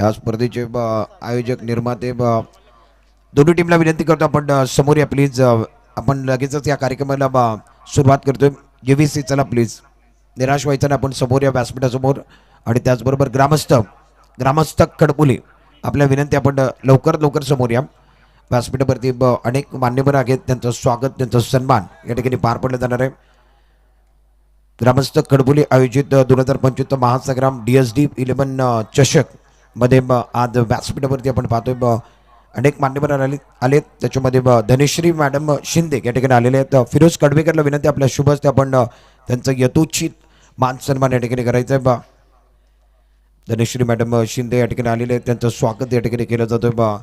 या स्पर्धेचे आयोजक निर्माते दोन्ही टीमला विनंती करतो आपण समोर या प्लीज. आपण लगेचच या कार्यक्रमाला सुरुवात करतोय. JVC चला प्लीज, निराश व्हायचं ना, आपण समोर या व्यासपीठासमोर. आणि त्याचबरोबर ग्रामस्थ खडपुली आपल्या विनंती आपण लवकर समोर या व्यासपीठावरती. अनेक मान्यवर आहेत, त्यांचं स्वागत, त्यांचा सन्मान या ठिकाणी पार पडलं जाणार आहे. ग्रामस्थ खडपुली आयोजित 2025 महासंग्राम DSD 11 चषक मध्ये आज व्यासपीठावरती आपण पाहतोय अनेक मान्यवर आलेत. त्याच्यामध्ये धनेश्री मॅडम शिंदे या ठिकाणी आलेले आहेत. फिरोज कडवेकरला विनंती आपल्या शुभ हस्ते आपण त्यांचं यथोचित मान सन्मान या ठिकाणी करायचं आहे. धनेश्री मॅडम शिंदे या ठिकाणी आलेले आहेत, त्यांचं स्वागत या ठिकाणी केलं जातं.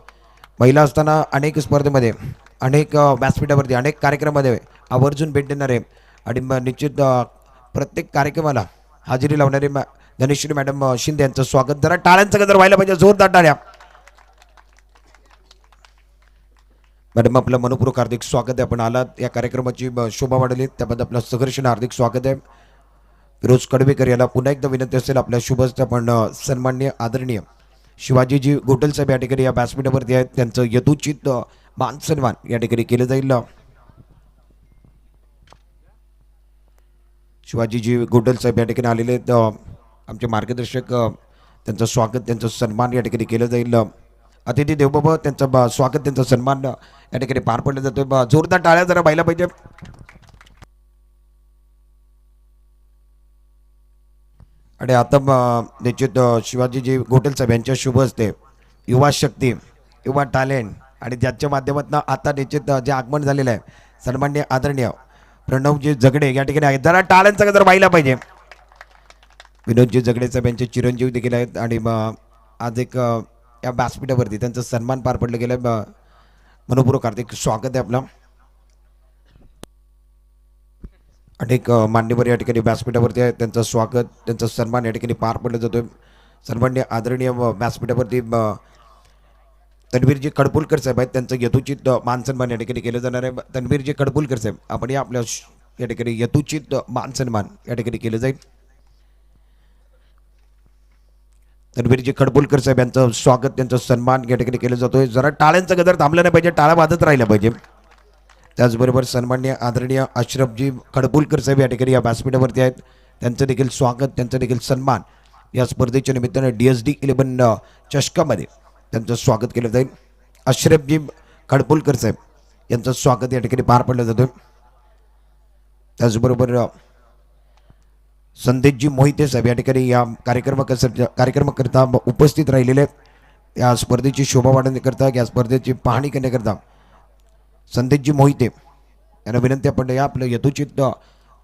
महिला असताना अनेक स्पर्धेमध्ये, अनेक व्यासपीठावरती, अनेक कार्यक्रमामध्ये आवर्जून भेट देणारे आणि निश्चित प्रत्येक कार्यक्रमाला हजेरी लावणारे धनेश्री मॅडम शिंदे यांचं स्वागत. जरा टाळ्यांचं गजर व्हायला पाहिजे, जोरदार टाळ्या. मॅडम आपलं मनपूर्वक हार्दिक स्वागत आहे. आपण आलात, या कार्यक्रमाची शोभा वाढवली, त्याबद्दल आपलं सहर्ष हार्दिक स्वागत आहे. फिरोज कडवेकर याला पुन्हा एकदा विनंती असेल आपल्या शुभ हस्ते आपण सन्माननीय आदरणीय शिवाजीजी गोटल साहेब या ठिकाणी या व्यासपीठावरती आहेत, त्यांचं यथोचित मान सन्मान या ठिकाणी केलं जाईल. शिवाजीजी गोटल साहेब या ठिकाणी आलेले आहेत, आमचे मार्गदर्शक, त्यांचं स्वागत, त्यांचं सन्मान या ठिकाणी केलं जाईल. अतिथी देवबाबा त्यांचं स्वागत, त्यांचा सन्मान या ठिकाणी पार पडलं जातोय. जोरदार टाळ्या जरा व्हायला पाहिजे. आणि आता निश्चित शिवाजीजी गोटल साहेब यांच्या शुभ हस्ते युवा शक्ती, युवा टॅलेंट आणि ज्याच्या माध्यमातून आता निश्चित जे आगमन झालेलं आहे सन्माननीय आदरणीय प्रणवजी जगडे या ठिकाणी आहेत. जरा टाळ्यांचा गजर व्हायला पाहिजे. विनोदजी जगडे साहेब यांचे चिरंजीव देखील आहेत आणि आज एक या व्यासपीठावरती त्यांचा सन्मान पार पडलं गेलं. मनपूर्वक हार्दिक स्वागत आहे आपलं. अनेक मान्यवर या ठिकाणी व्यासपीठावरती आहेत, त्यांचं स्वागत, त्यांचा सन्मान या ठिकाणी पार पडलं जातोय. सन्माननीय आदरणीय व्यासपीठावरती तन्वीरजी खडपुलकर साहेब आहेत, त्यांचं यथोचित मान सन्मान या ठिकाणी केलं जाणार आहे. तन्वीरजी खडपुलकर साहेब आपण या आपल्या या ठिकाणी यथोचित मान सन्मान या ठिकाणी केलं जाईल. तन्वीरजी खडपुलकर साहेब यांचं स्वागत, त्यांचं सन्मान या ठिकाणी केलं जातोय. जरा टाळ्यांचं गजर थांबलं नाही पाहिजे, टाळ्या वाजत राहिल्या पाहिजे. त्याचबरोबर सन्माननीय आदरणीय अशरफजी खडपुलकर साहेब या ठिकाणी या व्यासपीठावरती आहेत, त्यांचं देखील स्वागत, त्यांचं देखील सन्मान या स्पर्धेच्या निमित्तानं DSD 11 चषकामध्ये त्यांचं स्वागत केलं जाईल. अशरफजी खडपुलकर साहेब यांचं स्वागत या ठिकाणी पार पडलं जातं. त्याचबरोबर संदेशजी मोहिते साहेब या ठिकाणी या कार्यक्रमाकरता उपस्थित राहिलेले आहेत. या स्पर्धेची शोभा वाढवण्याकरता, या स्पर्धेची पाहणी करण्याकरता संदेशजी मोहिते यांना विनंती आपण या आपलं यथोचित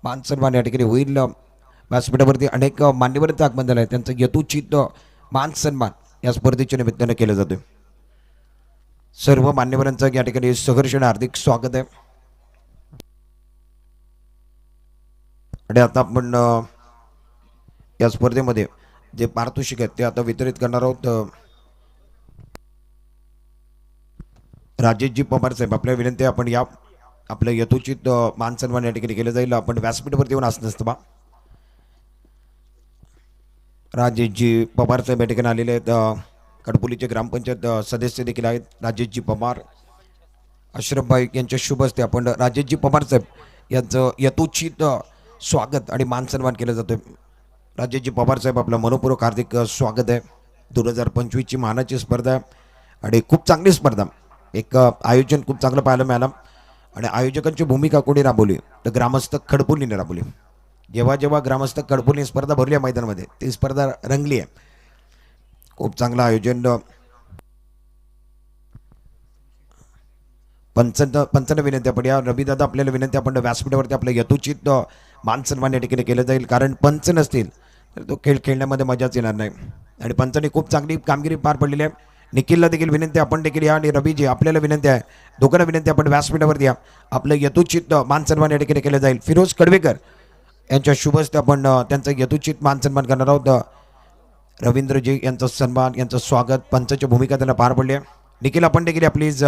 मान सन्मान या ठिकाणी होईल. व्यासपीठावरती अनेक मान्यवरांचं आगमन झालं आहे, त्यांचं यथोचित मान सन्मान या स्पर्धेच्या निमित्तानं केलं जातं. सर्व मान्यवरांचं या ठिकाणी सहर्ष हार्दिक स्वागत आहे. आणि आता आपण या स्पर्धेमध्ये जे पारितोषिक आहेत ते आता वितरित करणार आहोत. राजेशजी पवार साहेब आपल्या विनंती आपण या आपलं यथोचित मान सन्मान या ठिकाणी केलं जाईल. आपण व्यासपीठावरती येऊन असं नसतं बा. राजेशजी पवार साहेब या ठिकाणी आलेले आहेत. कडपुलीचे ग्रामपंचायत सदस्य देखील आहेत राजेशजी पवार. अशरफभाई यांच्या शुभ हस्ते आपण राजेशजी पवार साहेब यांचं यथोचित स्वागत आणि मान सन्मान केलं जातं. राजेशजी पवार साहेब आपलं मनपूर्वक हार्दिक स्वागत आहे. 2025ची मानाची स्पर्धा आहे आणि खूप चांगली स्पर्धा, एक आयोजन खूप चांगलं पाहायला मिळालं. आणि आयोजकांची भूमिका कोणी राबवली तर ग्रामस्थ खडपुलीने राबवली. जेव्हा जेव्हा ग्रामस्थ खडपुली स्पर्धा भरली आहे मैदानामध्ये, ती स्पर्धा रंगली आहे. खूप चांगलं आयोजन. पंचांना विनंती आपण या रविदादा आपल्याला विनंती आपण व्यासपीठावरती आपलं यथोचित मान सन्मान या ठिकाणी केलं जाईल. कारण पंच नसतील तर तो खेळ खेळण्यामध्ये मजाच येणार नाही. आणि पंचांनी खूप चांगली कामगिरी पार पडलेली आहे. निखिलला देखील विनंती आपण देखील या. आणि रवीजी आपल्याला विनंती आहे, दोघांना विनंती आपण व्यासपीठावरती या आपलं यथोचित मान सन्मान या ठिकाणी केलं जाईल. फिरोज कडवेकर यांच्या शुभ हस्ते आपण त्यांचं यथोचित मान सन्मान करणार आहोत. रवींद्रजी यांचं सन्मान, यांचं स्वागत, पंचाची भूमिका त्यांना पार पडली आहे. निखिल आपण देखील या प्लीज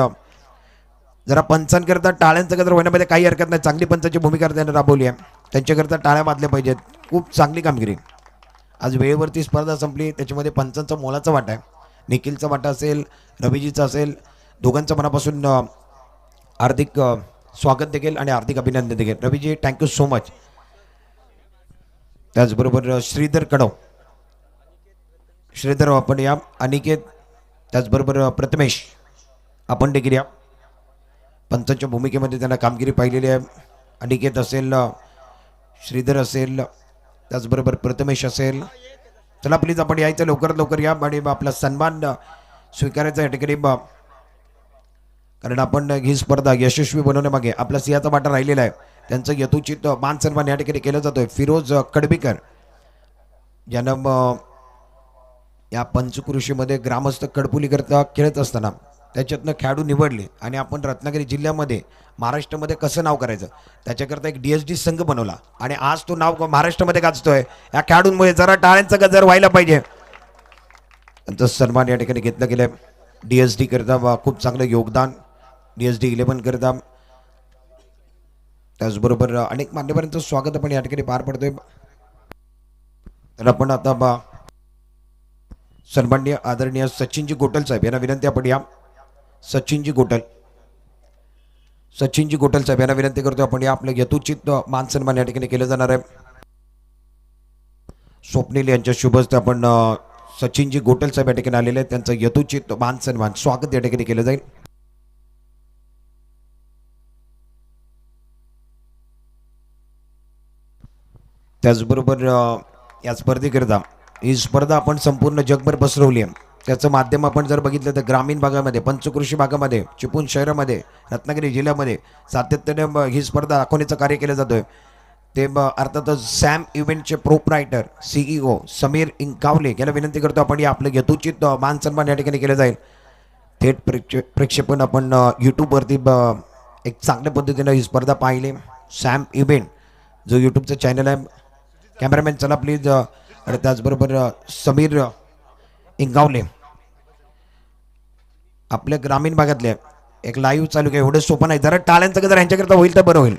जरा पंचांकरता टाळ्यांचं गजर होण्यामध्ये काही हरकत नाही. चांगली पंचाची भूमिका त्यांना राबवली आहे, त्यांच्याकरता टाळ्या वाजल्या पाहिजेत. खूप चांगली कामगिरी. आज वेळेवरती स्पर्धा संपली, त्याच्यामध्ये पंचांचा मोलाचा वाटा आहे. निखिलचा वाटा असेल, रवीजीचा असेल, दोघांचं मनापासून हार्दिक स्वागत देखील आणि हार्दिक अभिनंदन देखील. Raviji thank you so much. त्याचबरोबर श्रीधर कडव, श्रीधर आपण या. अनिकेत, त्याचबरोबर प्रथमेश आपण देखील या. पंचांच्या भूमिकेमध्ये त्यांना कामगिरी पाहिलेली आहे. अनिकेत असेल, श्रीधर असेल, त्याचबरोबर प्रथमेश असेल. चला प्लीज आपण यायचं, लवकरात लवकर या आणि आपला सन्मान स्वीकारायचा या ठिकाणी. कारण आपण ही स्पर्धा यशस्वी बनवण्यामागे आपला सिंहाचा वाटा राहिलेला आहे. त्यांचं यथोचित मान सन्मान या ठिकाणी केलं जातोय. फिरोज कडबीकर ज्यानं या पंचकृषीमध्ये ग्रामस्थ कडपुलीकरता खेळत असताना त्याच्यातनं खेळाडू निवडले आणि आपण रत्नागिरी जिल्ह्यामध्ये महाराष्ट्रामध्ये कसं नाव करायचं त्याच्याकरता एक DSD संघ बनवला आणि आज तो नाव महाराष्ट्रामध्ये गाजतोय. या खेळाडूंमुळे जरा टाळ्यांचा गजर व्हायला पाहिजे. त्यांचा सन्मान या ठिकाणी घेतला गेलाय. DSD करता खूप चांगलं योगदान, DSD 11 करता. त्याचबरोबर अनेक मान्यवरांचं स्वागत आपण या ठिकाणी पार पडतोय. तर आपण आता सन्माननीय आदरणीय सचिनजी गोटल साहेब यांना विनंती आपण या. सचिनजी गोटल साहेब यांना विनंती करतो आपण या. आपलं यथोचित मान सन्मान या ठिकाणी केलं जाणार आहे. स्वप्नील यांच्या शुभ हस्ते आपण सचिनजी गोटल साहेब या ठिकाणी आलेले आहेत. त्यांचं यथोचित मान सन्मान स्वागत या ठिकाणी केलं जाईल. त्याचबरोबर या स्पर्धेकरता ही स्पर्धा आपण संपूर्ण जगभर पसरवली आहे. त्याचं माध्यम आपण जर बघितलं तर ग्रामीण भागामध्ये, पंचकृषी भागामध्ये, चिपळूण शहरामध्ये, रत्नागिरी जिल्ह्यामध्ये सातत्याने ही स्पर्धा दाखवण्याचं कार्य केलं जातोय. ते अर्थातच सॅम इव्हेंटचे प्रोप्रायटर CEO समीर इंकावले याला विनंती करतो आपण या. आपलं यथोचित मान सन्मान या ठिकाणी केलं जाईल. थेट प्रेक्षेपण आपण यूट्यूबवरती एक चांगल्या पद्धतीनं ही स्पर्धा पाहिली. सॅम इव्हेंट जो यूट्यूबचं चॅनल आहे. कॅमेरामॅन चला प्लीज. आणि त्याचबरोबर समीर इंगावले आपल्या ग्रामीण भागातले एक लाईव्ह चालू आहे. एवढं सोपं नाही, जरा टाळ्यांचं जर यांच्याकरता होईल तर बरं होईल.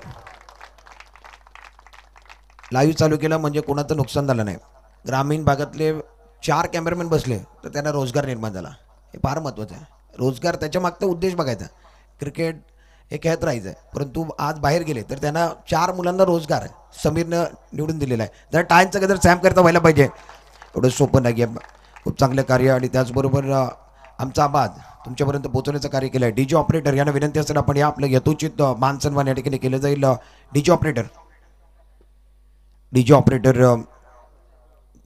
लाईव्ह चालू केलं म्हणजे कोणाचं नुकसान झालं नाही. ग्रामीण भागातले 4 कॅमेरामॅन बसले तर त्यांना रोजगार निर्माण झाला. हे फार महत्त्वाचं आहे. रोजगार त्याच्या मागचा उद्देश बघायचा. क्रिकेट हे खेळत राहायचं आहे, परंतु आज बाहेर गेले तर त्यांना 4 मुलांना रोजगार समीरनं निवडून दिलेला आहे. जर टाळ्यांचं गजर सॅम करता व्हायला पाहिजे. एवढं सोपं नाही आहे. खूप चांगलं कार्य आणि त्याचबरोबर आमचा आवाज तुमच्यापर्यंत पोहोचवण्याचं कार्य केलं आहे. DJ ऑपरेटर यांना विनंती असेल आपण या. आपलं यथोचित मान सन्मान या ठिकाणी केलं जाईल. DJ ऑपरेटर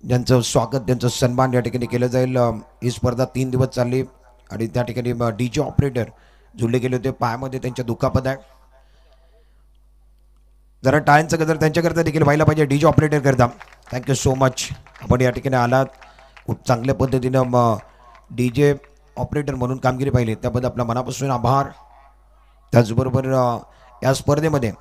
ज्यांचं स्वागत, त्यांचं सन्मान या ठिकाणी केलं जाईल. ही स्पर्धा 3 दिवस चालली आणि त्या ठिकाणी DJ ऑपरेटर जुळले गेले होते. पायामध्ये त्यांच्या दुखापत आहे. जरा टाळ्यांचं गजर त्यांच्याकरता देखील व्हायला पाहिजे. DJ ऑपरेटर करता थँक्यू सो मच. आपण या ठिकाणी आलात. खूप चांगल्या पद्धतीनं DJ ऑपरेटर म्हणून कामगिरी पाहिली त्याबद्दल आपला मनापासून आभार. त्याचबरोबर या स्पर्धेमध्ये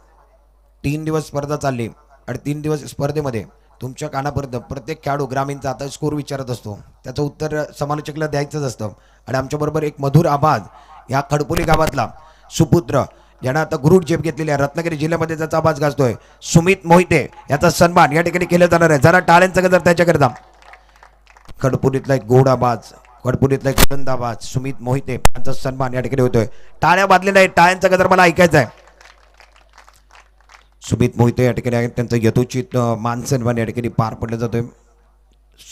3 दिवस स्पर्धा चालली आणि 3 दिवस स्पर्धेमध्ये तुमच्या कानापर्यंत प्रत्येक खेळाडू ग्रामीणचा आता स्कोर विचारत असतो. त्याचं उत्तर समालोचकला द्यायचंच असतं. आणि आमच्याबरोबर एक मधुर आवाज या खडपोली गावातला सुपुत्र ज्यानं आता गुरुड झेप घेतलेली आहे, रत्नागिरी जिल्ह्यामध्ये त्याचा आवाज गाजतोय, सुमित मोहिते याचा सन्मान या ठिकाणी केलं जाणार आहे. जरा टाळ्यांचा गजर त्याच्याकरता. खडपुलीतला एक गोड आवाज, खडपुलीतला एक बुलंद आवाज, सुमित मोहिते यांचा सन्मान या ठिकाणी होतोय. टाळ्या वाजलेल्या आहेत, टाळ्यांचा गजर मला ऐकायचा आहे. सुमित मोहिते या ठिकाणी आहेत. त्यांचं यथोचित मान सन्मान या ठिकाणी पार पडलं जातोय.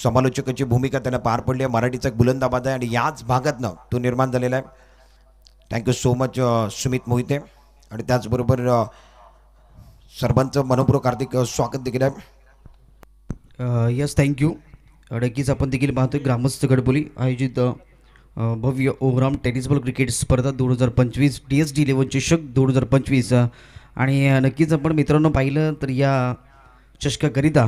समालोचकाची भूमिका त्यांना पार पडली आहे. मराठीचा एक बुलंद आवाज आहे आणि याच भागातनं तो निर्माण झालेला आहे. Thank you so much Sumit Mohite. आणि त्याचबरोबर सर्वांचं मनपूर्वक हार्दिक स्वागत देखील आहे. Yes thank you. नक्कीच आपण देखील पाहतोय ग्रामस्थ गडबोली आयोजित भव्य ओव्हरऑल टेनिस बॉल क्रिकेट स्पर्धा 2025 DSD 11 चषक 2025. आणि नक्कीच आपण मित्रांनो पाहिलं तर या चषकाकरिता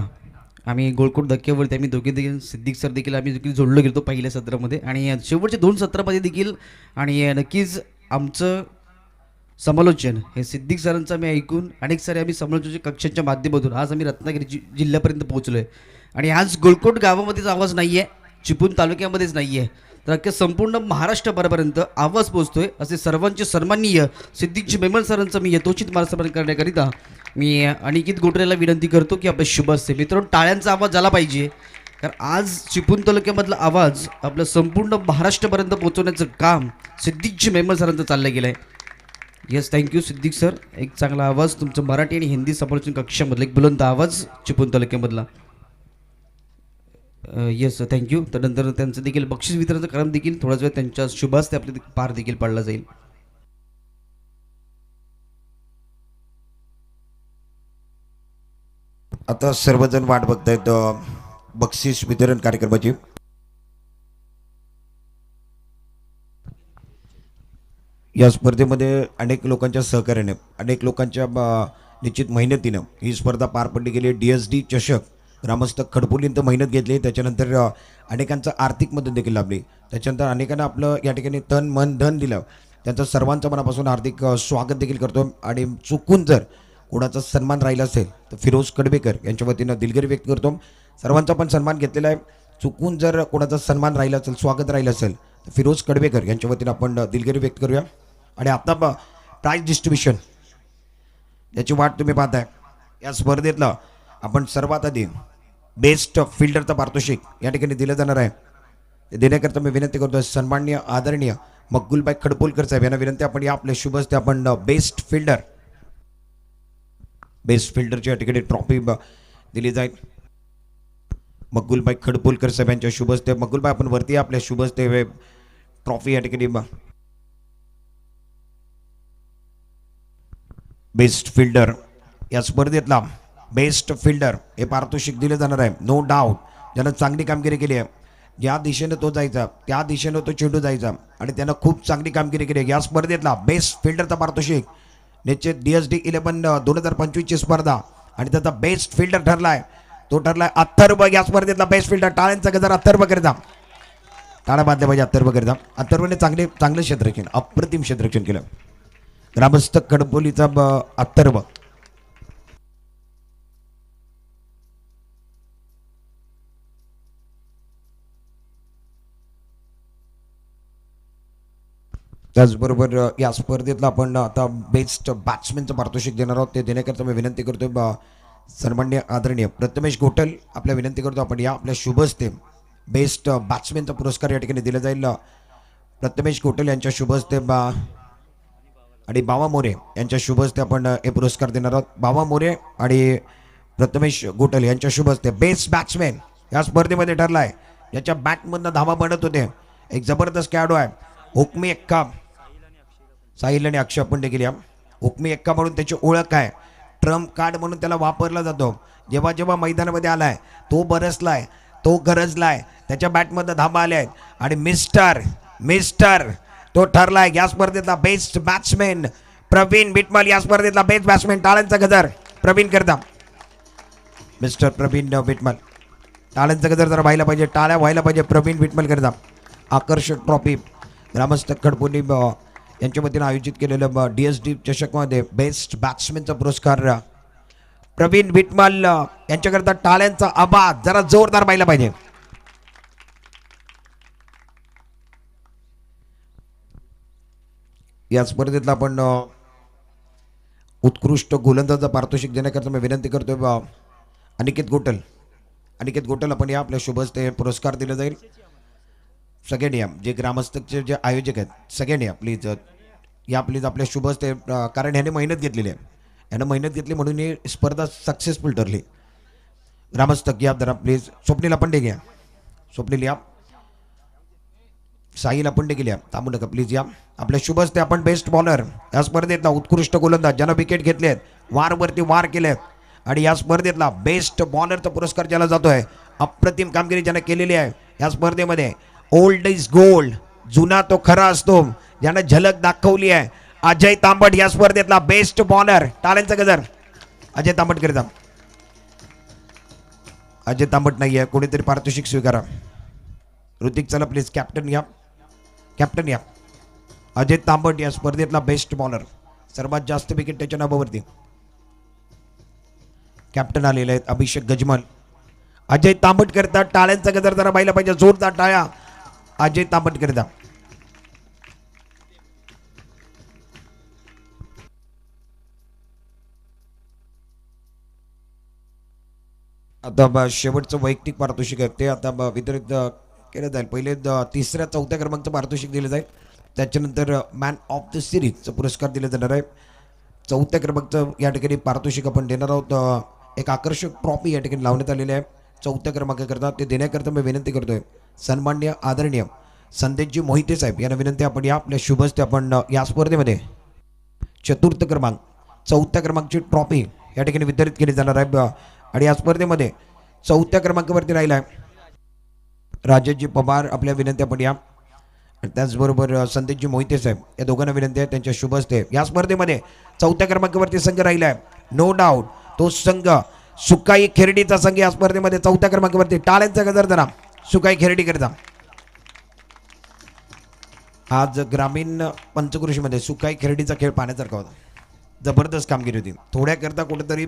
आम्ही गोलकोट धक्क्यावरती आम्ही दोघे देखील सिद्दीक सर देखील आम्ही देखील जोडलो गेलो पहिल्या सत्रामध्ये आणि शेवटच्या 2 सत्रामध्ये देखील. आणि नक्कीच आमचं समालोचन हे सिद्दीक सरांचं आम्ही ऐकून अनेक सारे आम्ही समालोचनाच्या कक्षांच्या माध्यमातून आज आम्ही रत्नागिरी जिल्ह्यापर्यंत पोहोचलो आहे. आणि आज गोलकोट गावामध्येच आवाज नाही आहे, चिपळूण तालुक्यामध्येच नाही आहे, तर अख्ख्या संपूर्ण महाराष्ट्रापर्यंत आवाज पोहोचतोय. असे सर्वांचे सन्माननीय सिद्दीकजी मेमन सरांचं मी यथोचित मार्गदर्शन करण्याकरिता मी अनिकेत गोटरेला विनंती करतो की आपले शुभ असते. मित्रांनो टाळ्यांचा आवाज झाला पाहिजे. कारण आज चिपळूण तालुक्यामधला आवाज आपलं संपूर्ण महाराष्ट्रापर्यंत पोहोचवण्याचं काम सिद्दीकजी मेंबर सरांचं चाललं गेलं आहे. Yes, thank you Siddiqui sir. एक चांगला आवाज तुमचं मराठी आणि हिंदी समालोचन कक्षामधला एक बुलंद आवाज चिपळूण तालुक्यामधला. Yes thank you. त्यानंतर त्यांचं देखील बक्षीस वितरणाचा कार्यक्रम देखील थोड्याच वेळ त्यांच्या शुभास्ते आपले पार देखील पाडला जाईल. आता सर्वजण वाट बघतायत बक्षीस वितरण कार्यक्रमाची. या स्पर्धेमध्ये अनेक लोकांच्या सहकार्याने, अनेक लोकांच्या निश्चित मेहनतीनं ही स्पर्धा पार पडली गेली. DSD चषक ग्रामस्थ खडपोलींत मेहनत घेतली, त्याच्यानंतर अनेकांचं आर्थिक मदत देखील लाभली, त्याच्यानंतर अनेकांना आपलं या ठिकाणी तन मन धन दिलं. त्यांचं सर्वांचं मनापासून हार्दिक स्वागत देखील करतो. आणि चुकून जर कोणाचा सन्मान राहिला असेल तर फिरोज कडबेकर यांच्या वतीनं दिलगिरी व्यक्त करतो. सर्वांचा पण सन्मान घेतलेला आहे. चुकून जर कोणाचा सन्मान राहिला असेल, स्वागत राहिलं असेल तर फिरोज कडबेकर यांच्या वतीनं आपण दिलगिरी व्यक्त करूया. आणि आता प्राइज डिस्ट्रीब्युशन याची वाट तुम्ही पाहताय. या स्पर्धेतला आपण सर्वात आधी बेस्ट फिल्डरचा पारितोषिक या ठिकाणी दिलं जाणार आहे. ते देण्याकरता मी विनंती करतो सन्माननीय आदरणीय मकबूलबाई खडपोलकर साहेब यांना विनंती, आपण या आपल्या शुभ हस्ते आपण बेस्ट फिल्डरची या ठिकाणी ट्रॉफी दिली जाईल. मकबूलबाई खडपोलकर साहेब यांच्या शुभ हस्ते. मकबूलबाई आपण वरती आपल्या शुभ हस्ते ट्रॉफी या ठिकाणी बेस्ट फिल्डर या स्पर्धेतला बेस्ट फिल्डर हे पारितोषिक दिले जाणार आहे. नो डाऊट ज्यानं चांगली कामगिरी केली आहे, ज्या दिशेनं तो जायचा त्या दिशेनं तो चेंडू जायचा आणि त्यानं खूप चांगली कामगिरी केली आहे. या स्पर्धेतला बेस्ट फिल्डरचा पारितोषिक निश्चित DSD 11 2025ची स्पर्धा आणि त्याचा बेस्ट फिल्डर ठरलाय, तो ठरलाय अथर्व. या स्पर्धेतला बेस्ट फिल्डर टाळ्यांचा गजर अथर्व करीता, टाळ्या बांधल्या पाहिजे अथर्व करीता. अथर्वने चांगलं क्षेत्ररक्षण, अप्रतिम क्षेत्ररक्षण केलं. ग्रामस्थ खडपोलीचा अथर्व. त्याचबरोबर या स्पर्धेतला आपण आता बेस्ट बॅट्समॅनचं पारितोषिक देणार आहोत. ते देण्याकरता मी विनंती करतो सन्माननीय आदरणीय प्रथमेश गोटल, आपल्या विनंती करतो आपण या आपल्या शुभ हस्ते बेस्ट बॅट्समॅनचा पुरस्कार या ठिकाणी दिला जाईल. प्रथमेश गोटल यांच्या शुभ हस्ते आणि बावा मोरे यांच्या शुभ हस्ते आपण हे पुरस्कार देणार आहोत. बावा मोरे आणि प्रथमेश गोटल यांच्या शुभ हस्ते बेस्ट बॅट्समॅन या स्पर्धेमध्ये ठरला आहे. याच्या बॅटमधनं धावा बनत होते. एक जबरदस्त खेळाडू आहे हुकमी एक्का, साहिल आणि अक्षय आपण देखील या. हुकमी एक्का म्हणून त्याची ओळख आहे, ट्रम्प कार्ड म्हणून त्याला वापरला जातो. जेव्हा जेव्हा मैदानामध्ये आलाय तो बरसलाय, तो गरजलाय, त्याच्या बॅटमध्ये धाबा आल्या आहेत आणि मिस्टर तो ठरलाय या स्पर्धेतला बेस्ट बॅट्समॅन प्रवीण विटमल. या स्पर्धेतला बेस्ट बॅट्समॅन टाळ्यांचा गजर प्रवीण करता. मिस्टर प्रवीण विटमल, टाळ्यांचा गजर जरा व्हायला पाहिजे, टाळ्या व्हायला पाहिजे प्रवीण विटमल करता. आकर्षक ट्रॉफी ग्रामस्थ खडपोली यांच्या वतीनं आयोजित केलेलं DSD चषकमध्ये बेस्ट बॅट्समॅनचा पुरस्कार प्रवीण विटमल यांच्याकरता टाळ्यांचा आवाज जरा जोरदार व्हायला पाहिजे. या स्पर्धेतला आपण उत्कृष्ट गोलंदाजाचा पारितोषिक देण्याकरता मी विनंती करतोय अनिकेत गोटल आपण या आपल्या शुभ हस्ते पुरस्कार दिला जाईल. सगळ्यांनी या जे ग्रामस्थचे जे आयोजक आहेत सगळ्यांनी या प्लीज आपल्या शुभ हस्ते, कारण ह्याने मेहनत घेतलेली आहे, ह्यानं मेहनत घेतली म्हणून ही स्पर्धा सक्सेसफुल ठरली. ग्रामस्थक या जरा प्लीज. स्वप्नील आपण घ्या, स्वप्नील या. साहिल आपण देखील या, थांबू नका प्लीज या. आपल्या शुभ हस्ते आपण बेस्ट बॉलर या स्पर्धेतला उत्कृष्ट गोलंदाज ज्यानं विकेट घेतले आहेत, वारवरती वार केले आहेत आणि या स्पर्धेतला बेस्ट बॉलरचा पुरस्कार ज्याला जातोय, अप्रतिम कामगिरी ज्यानं केलेली आहे या स्पर्धेमध्ये. ओल्ड इज गोल्ड, जुना तो खरा असतो, ज्यानं झलक दाखवली आहे. अजय तांबट या स्पर्धेतला बेस्ट बॉलर, टाळ्यांचा गजर अजय तांबट करीता. अजय तांबट नाही आहे, कोणीतरी पारितोषिक स्वीकारा. ऋतिक चला प्लीज, कॅप्टन या. अजय तांबट या स्पर्धेतला बेस्ट बॉलर, सर्वात जास्त विकेट त्याच्या नावावरती. कॅप्टन आलेले आहेत अभिषेक गजमल. अजय तांबट करता टाळ्यांचा गजर जरा पाहिला पाहिजे, जोरदार टाळ्या अजय तांबट करता. आता शेवटचं वैयक्तिक पारितोषिक आहे ते आता वितरित केलं जाईल. पहिले तिसऱ्या चौथ्या क्रमांकाचं पारितोषिक दिलं जाईल. त्याच्यानंतर मॅन ऑफ द सिरीजचा पुरस्कार दिला जाणार आहे. चौथ्या क्रमांकाचं या ठिकाणी पारितोषिक आपण देणार आहोत. एक आकर्षक ट्रॉफी या ठिकाणी लावण्यात आलेली आहे चौथ्या क्रमांकाकरता. ते देण्याकरता मी विनंती करतोय सन्माननीय आदरणीय संदेशजी मोहिते साहेब यांना विनंती आपण या आपल्या शुभस्ते आपण या स्पर्धेमध्ये चतुर्थ क्रमांक चौथ्या क्रमांकची ट्रॉफी या ठिकाणी वितरित केली जाणार आहे. आणि या स्पर्धेमध्ये चौथ्या क्रमांकावरती राहिला आहे राजेशजी पवार. आपल्या विनंती आपण या. त्याचबरोबर संदेशजी मोहिते साहेब या दोघांना विनंती आहे त्यांच्या शुभ हस्ते या स्पर्धेमध्ये चौथ्या क्रमांकावरती संघ राहिला आहे. नो डाऊट तो संघ सुकाई खेरडीचा संघ या स्पर्धेमध्ये चौथ्या क्रमांकावरती. टाळ्यांचा गजर धरा सुकाई खेरडी करता. आज ग्रामीण पंचकृषीमध्ये सुकाई खेरडीचा खेळ पाहण्यासारखा होता. जबरदस्त कामगिरी होती. थोड्याकरता कुठेतरी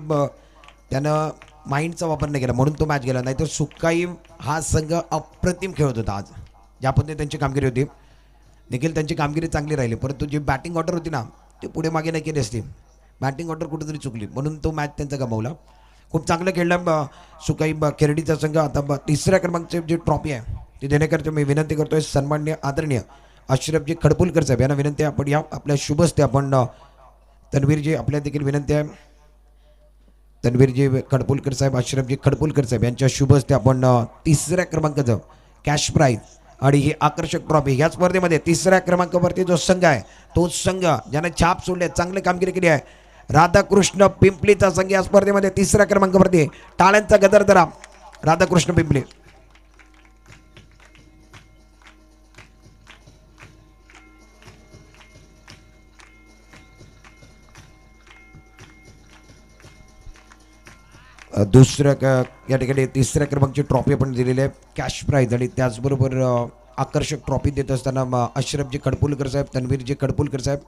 त्यानं माइंडचा वापर नाही केला म्हणून तो मॅच गेला. नाहीतर सुकाई हा संघ अप्रतिम खेळत होता. आज ज्या पद्धतीने त्यांची कामगिरी होती देखील त्यांची कामगिरी चांगली राहिली. परंतु जी बॅटिंग ऑर्डर होती ना ती पुढे मागे नाही केली असती. बॅटिंग ऑर्डर कुठेतरी चुकली म्हणून तो मॅच त्यांचा गमावला. खूप चांगलं खेळलं सुकाई खेरडीचा संघ. आता तिसऱ्या क्रमांकाची जी ट्रॉफी आहे ती देण्याकरता मी विनंती करतोय सन्माननीय आदरणीय अशरफजी खडपुलकर साहेब यांना विनंती आहे आपण या आपल्या शुभस्ते आपण तन्वीरजी आपल्या देखील विनंती आहे तन्वीरजी खडपुलकर साहेब अशरफजी खडपुलकर साहेब यांच्या शुभ हस्ते आपण तिसऱ्या क्रमांकाचं कॅश प्राईज आणि ही आकर्षक ट्रॉफी या स्पर्धेमध्ये तिसऱ्या क्रमांकावरती जो संघ आहे तो संघ ज्याने छाप सोडले चांगली कामगिरी केली आहे राधाकृष्ण पिंपलीचा संघ या स्पर्धेमध्ये तिसऱ्या क्रमांकावरती. टाळ्यांचा गजर धरा राधाकृष्ण पिंपली. दुसऱ्या या ठिकाणी तिसऱ्या क्रमांकाची ट्रॉफी आपण दिलेली आहे कॅश प्राईज. आणि त्याचबरोबर आकर्षक ट्रॉफी देत असताना अशरफजी खडपुलकर साहेब तन्वीरजी खडपुलकर साहेब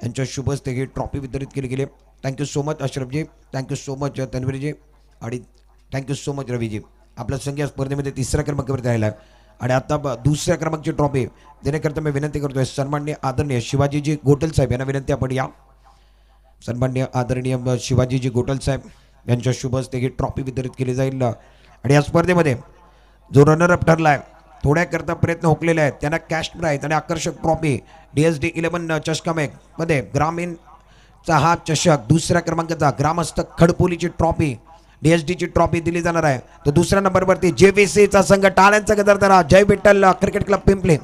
यांच्या शुभ हस्ते ही ट्रॉफी वितरित केली गेली. Thank you so much Ashrafji, thank you so much Tanvirji आणि थँक्यू सो मच रवीजी. आपला संघ या स्पर्धेमध्ये तिसऱ्या क्रमांकावरती राहिला आहे. आणि आता दुसऱ्या क्रमांकाची ट्रॉफी देण्याकरता मी विनंती करतोय सन्माननीय आदरणीय शिवाजीजी गोटल साहेब यांना विनंती आपण या. सन्माननीय आदरणीय शिवाजीजी गोटल साहेब यांच्या शुभ हस्ते ही ट्रॉफी वितरित केली जाईल. आणि या स्पर्धेमध्ये जो रनरअप ठरला आहे थोड्याकरता प्रयत्न हुकलेले आहेत त्यांना कॅश प्राईज आणि आकर्षक ट्रॉफी DSD 11 चषकामध्ये ग्रामीणचा हा चषक दुसऱ्या क्रमांकाचा ग्रामस्थ खडपोलीची ट्रॉफी DSDची ट्रॉफी दिली जाणार आहे. तो दुसऱ्या नंबरवरती JVCचा संघ. टाळ्यांचा गजर धरा जय विठ्ठल क्रिकेट क्लब पिंपली.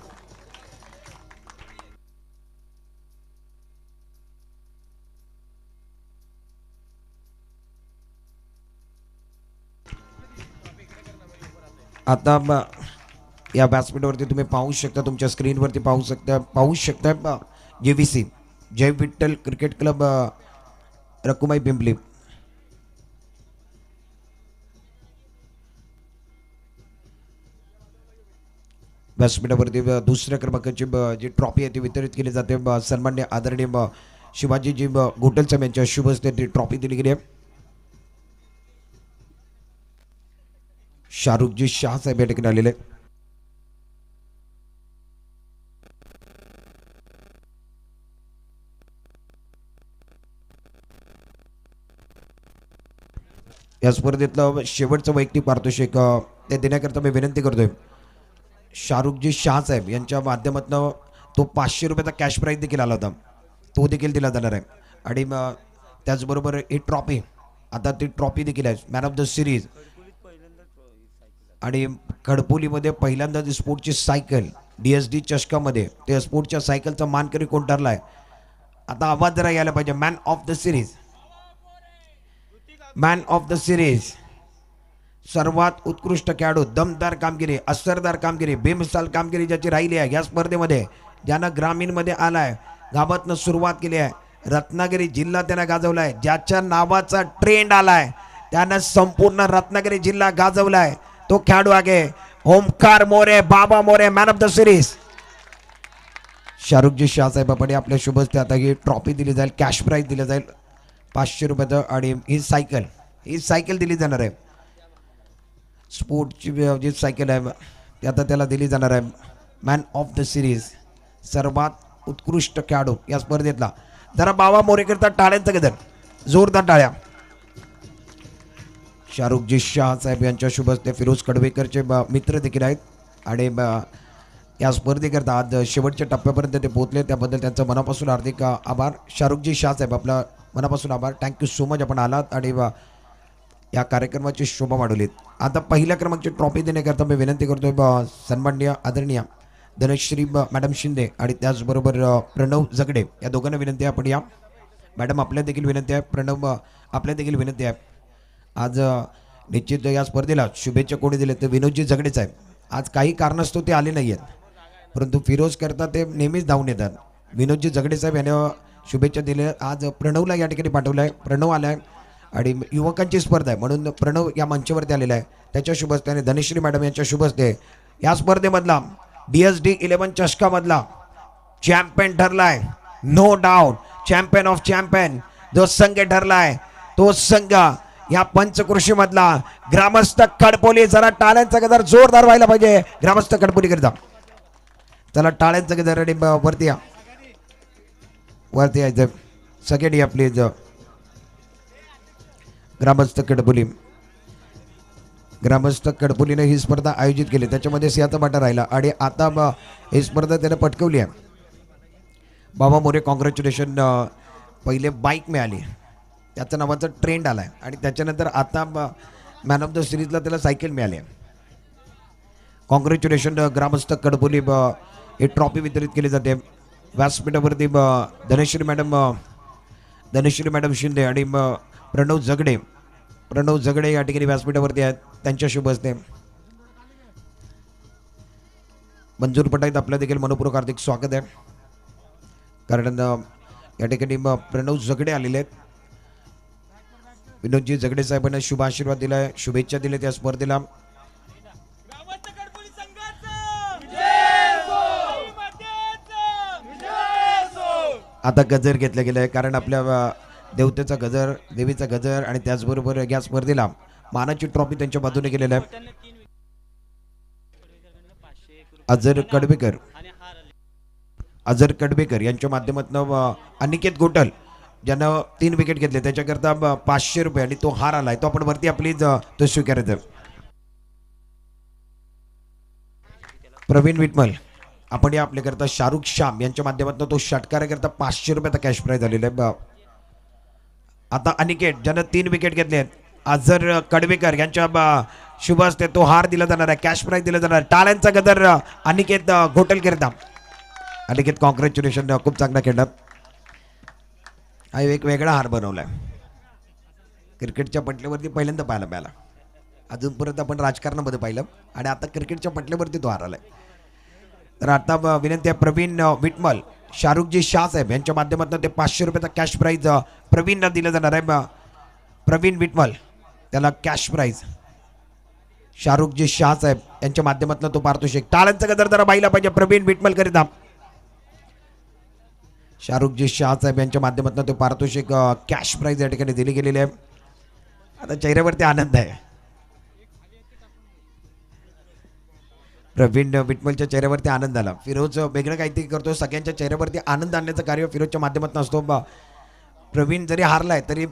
आता या व्यासपीठावरती तुम्ही पाहू शकता तुमच्या स्क्रीनवरती पाहू शकता JVC जय विठ्ठल क्रिकेट क्लब रकुमाई पिंपली. व्यासपीठावरती दुसऱ्या क्रमांकाची जी ट्रॉफी आहे ती वितरित केली जाते. सन्मान्य आदरणीय शिवाजीजी गोटल साहेब यांच्या शुभ हस्ते ती ट्रॉफी दिली गेली आहे. शाहरुखजी शाह साहेब या ठिकाणी आलेले. या स्पर्धेतलं शेवटचं वैयक्तिक पारितोषिक ते देण्याकरता मी विनंती करतोय शाहरुखजी शाह साहेब यांच्या माध्यमातून तो 500 रुपयाचा कॅश प्राईज देखील आला होता तो देखील दिला जाणार आहे. आणि त्याचबरोबर ही ट्रॉफी आता ती ट्रॉफी देखील आहे मॅन ऑफ द सिरीज. आणि खडपोलीमध्ये पहिल्यांदाच स्पोर्टची सायकल DSD चषकामध्ये त्या स्पोर्टच्या सायकलचा मानकरी कोण ठरला आहे. आता आवाज जरा यायला पाहिजे. Man of the series, man of the series, सर्वात उत्कृष्ट खेळाडू, दमदार कामगिरी, असरदार कामगिरी, बेमिसाल कामगिरी ज्याची राहिली आहे या स्पर्धेमध्ये, ज्यानं ग्रामीणमध्ये आलाय, गावातनं सुरुवात केली आहे, रत्नागिरी जिल्हा त्यानं गाजवला आहे, ज्याच्या नावाचा ट्रेंड आलाय त्यानं संपूर्ण रत्नागिरी जिल्हा गाजवलाय, तो खेळाडू आहे Omkar More, Baba More, man of the series Shahrukhji Shah साहेब. आपण आपल्या शुभ हस्ते आता ही ट्रॉफी दिली जाईल, कॅश प्राईज दिली जाईल 500 रुपयाचं. आणि ही सायकल दिली जाणार आहे. स्पोर्टची जी सायकल आहे ती आता त्याला दिली जाणार आहे. मॅन ऑफ द सिरीज, सर्वात उत्कृष्ट खेळाडू या स्पर्धेतला. जरा बाबा मोरे करता टाळ्यांचा गजर, जोरदार टाळ्या. शाहरुखजी शाह साहेब यांच्या शुभ हस्ते फिरोज कडवेकरचे मित्र देखील आहेत आणि या स्पर्धेकरता आज शेवटच्या टप्प्यापर्यंत ते पोहोचले त्याबद्दल त्यांचं मनापासून हार्दिक आभार. शाहरुखजी शाह साहेब आपला मनापासून आभार. थँक्यू सो मच आपण आलात आणि या कार्यक्रमाची शोभा वाढवलीत. आता पहिल्या क्रमांकाची ट्रॉफी देण्याकरता मी विनंती करतोय सन्माननीय आदरणीय धनश्री मॅडम शिंदे आणि त्याचबरोबर प्रणव जगडे या दोघांना विनंती आहे आपण या. मॅडम आपल्या देखील विनंती आहे, प्रणव आपल्या देखील विनंती आहे. आज निश्चित या स्पर्धेला शुभेच्छा कोणी दिले तर विनोदजी जगडेच आहे. आज काही कारणास्तव ते आले नाही आहेत परंतु फिरोज करता ते नेहमीच धावून येतात. विनोदजी जगडे साहेब यांना शुभेच्छा दिल्या. आज प्रणवला या ठिकाणी पाठवलं आहे. प्रणव आला आहे आणि युवकांची स्पर्धा आहे म्हणून प्रणव या मंचावरती आलेला आहे. त्याच्या शुभ हस्ते आणि धनश्री मॅडम यांच्या शुभ हस्ते या स्पर्धेमधला DSD 11 चषकामधला चॅम्पियन ठरला आहे. No doubt champion of champion जो संघ ठरला आहे तो संघ या पंचकृषीमधला ग्रामस्थ कडपोली. जरा टाळ्यांचा गजर जोरदार व्हायला पाहिजे ग्रामस्थ कडपोली करता. चला टाळ्यांचा गजर आणि वरती या, वरती यायचं सगळी आपली ग्रामस्थ कडपोली. ग्रामस्थ कडपोलीने ही स्पर्धा आयोजित केली त्याच्यामध्ये सिंहाचा वाटा राहिला आणि आता ही स्पर्धा त्याने पटकवली आहे. बाबा मोरे कॉंग्रॅच्युलेशन. पहिले बाईक मिळाली त्याच्या नावाचा ट्रेंड आला आहे आणि त्याच्यानंतर आता मॅन ऑफ द सिरीजला त्याला सायकल मिळाली आहे. कॉंग्रॅच्युलेशन ग्रामस्थ कडपोली. ही ट्रॉफी वितरित केली जाते व्यासपीठावरती धनश्री मॅडम शिंदे आणि प्रणव जगडे या ठिकाणी व्यासपीठावरती आहेत. त्यांच्या शुभ हस्ते मंजूर पटाईत आपल्या देखील मनपूर्वक हार्दिक स्वागत आहे. कारण या ठिकाणी प्रणव जगडे आलेले आहेत. विनोदजी जगडे साहेबांना शुभ आशीर्वाद दिलाय, शुभेच्छा दिल्या त्या स्पर्धेला. आता गजर घेतला गेलाय कारण आपल्या देवतेचा गजर, देवीचा गजर आणि त्याचबरोबर या स्पर्धेला मानाची ट्रॉफी त्यांच्या बाजूने केलेला आहे. अजर कडबेकर यांच्या माध्यमातून अनिकेत गोटल ज्यानं 3 विकेट घेतले त्याच्याकरता 500 रुपये आणि तो हार आलाय तो आपण वरती आपली तो स्वीकारायचं. प्रवीण विटमल आपण या आपल्याकरता शाहरुख शाम यांच्या माध्यमातून तो षटकाराकरता 500 रुपयाचा कॅश प्राईज आलेला आहे. आता अनिकेत ज्यानं 3 विकेट घेतले अजर कडवेकर यांच्या शुभ हस्ते तो हार दिला जाणार आहे, कॅश प्राईज दिला जाणार आहे. टाळ्यांचा गजर अनिकेत घोटल करता. अनिकेत कॉंग्रॅच्युलेशन, खूप चांगला खेळला. हा एक वेगळा हार बनवलाय. क्रिकेटच्या पटल्यावरती पहिल्यांदा पाहायला मिळाला. अजूनपर्यंत आपण राजकारणामध्ये पाहिलं आणि आता क्रिकेटच्या पटल्यावरती तो हार आलाय. तर आता विनंती आहे प्रवीण विटमल शाहरुखजी शाह साहेब यांच्या माध्यमातून ते 500 रुपयाचा कॅश प्राईज प्रवीणला दिला जाणार आहे. प्रवीण विटमल त्याला कॅश प्राईज शाहरुखजी शाह साहेब यांच्या माध्यमातून तो पारितोषिक. टाळ्यांचा गजर जरा बाईला पाहिजे प्रवीण विटमल करिता. शाहरुखजी शाह साहेब यांच्या माध्यमातून तो पारितोषिक कॅश प्राईज या ठिकाणी दिली गेलेली आहे. आता चेहऱ्यावरती आनंद आहे. प्रवीण विटमलच्या चेहऱ्यावरती आनंद आला. फिरोज वेगळं काहीतरी करतो, सगळ्यांच्या चेहऱ्यावरती आनंद आणण्याचं कार्य फिरोजच्या माध्यमातून असतो. प्रवीण जरी हारलाय तरी